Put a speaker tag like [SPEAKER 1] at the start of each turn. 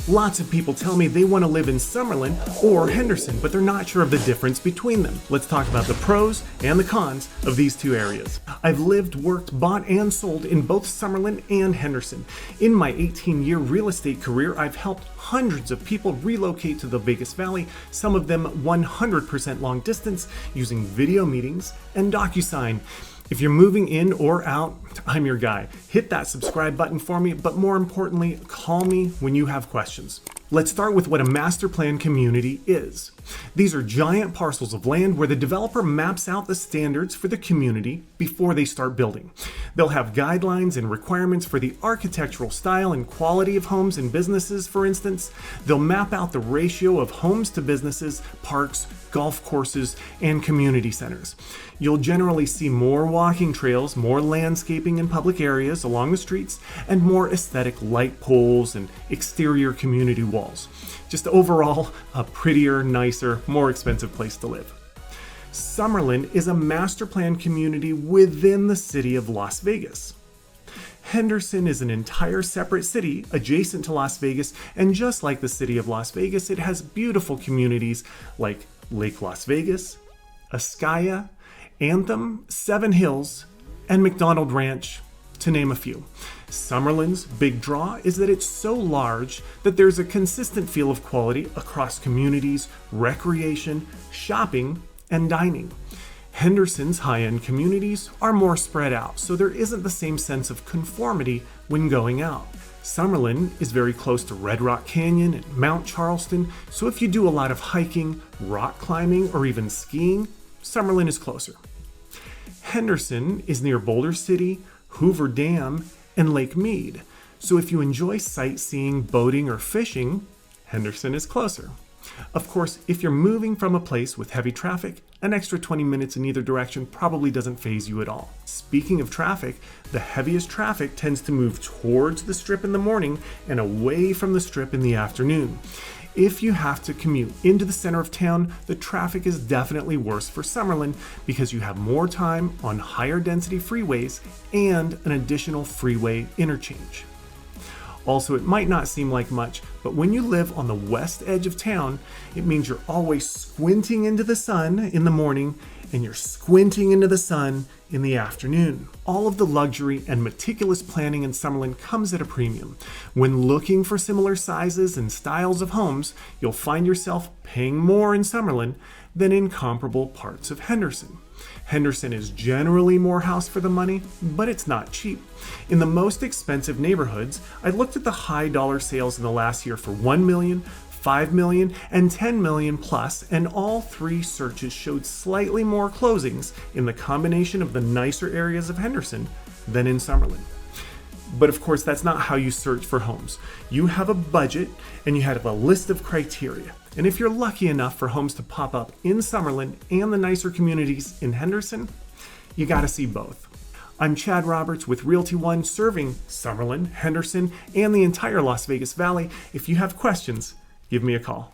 [SPEAKER 1] Lots of people tell me they want to live in Summerlin or Henderson, but they're not sure of the difference between them. Let's talk about the pros and the cons of these two areas. I've lived, worked, bought, and sold in both Summerlin and Henderson. In my 18-year real estate career, I've helped hundreds of people relocate to the Vegas Valley, some of them 100% long distance, using video meetings and DocuSign. If you're moving in or out, I'm your guy. Hit that subscribe button for me, but more importantly, call me when you have questions. Let's start with what a master plan community is. These are giant parcels of land where the developer maps out the standards for the community before they start building. They'll have guidelines and requirements for the architectural style and quality of homes and businesses, for instance. They'll map out the ratio of homes to businesses, parks, golf courses, and community centers. You'll generally see more walking trails, more landscaping in public areas along the streets, and more aesthetic light poles and exterior community walls. Just overall, a prettier, nicer, more expensive place to live. Summerlin is a master plan community within the city of Las Vegas. Henderson is an entire separate city adjacent to Las Vegas, and just like the city of Las Vegas, it has beautiful communities like Lake Las Vegas, Ascaya, Anthem, Seven Hills, and McDonald Ranch, to name a few. Summerlin's big draw is that it's so large that there's a consistent feel of quality across communities, recreation, shopping, and dining. Henderson's high-end communities are more spread out, so there isn't the same sense of conformity when going out. Summerlin is very close to Red Rock Canyon and Mount Charleston, so if you do a lot of hiking, rock climbing, or even skiing, Summerlin is closer. Henderson is near Boulder City, Hoover Dam, and Lake Mead, so if you enjoy sightseeing, boating, or fishing, Henderson is closer. Of course, if you're moving from a place with heavy traffic, an extra 20 minutes in either direction probably doesn't faze you at all. Speaking of traffic, the heaviest traffic tends to move towards the Strip in the morning and away from the Strip in the afternoon. If you have to commute into the center of town, the traffic is definitely worse for Summerlin because you have more time on higher density freeways and an additional freeway interchange. Also, it might not seem like much, but when you live on the west edge of town, it means you're always squinting into the sun in the morning and you're squinting into the sun in the afternoon. All of the luxury and meticulous planning in Summerlin comes at a premium. When looking for similar sizes and styles of homes, you'll find yourself paying more in Summerlin than in comparable parts of Henderson. Henderson is generally more house for the money, but it's not cheap. In the most expensive neighborhoods, I looked at the high dollar sales in the last year for $1 million, $5 million, and $10 million plus, and all three searches showed slightly more closings in the combination of the nicer areas of Henderson than in Summerlin. But of course, that's not how you search for homes. You have a budget and you have a list of criteria. And if you're lucky enough for homes to pop up in Summerlin and the nicer communities in Henderson, you gotta see both. I'm Chad Roberts with Realty One, serving Summerlin, Henderson, and the entire Las Vegas Valley. If you have questions, give me a call.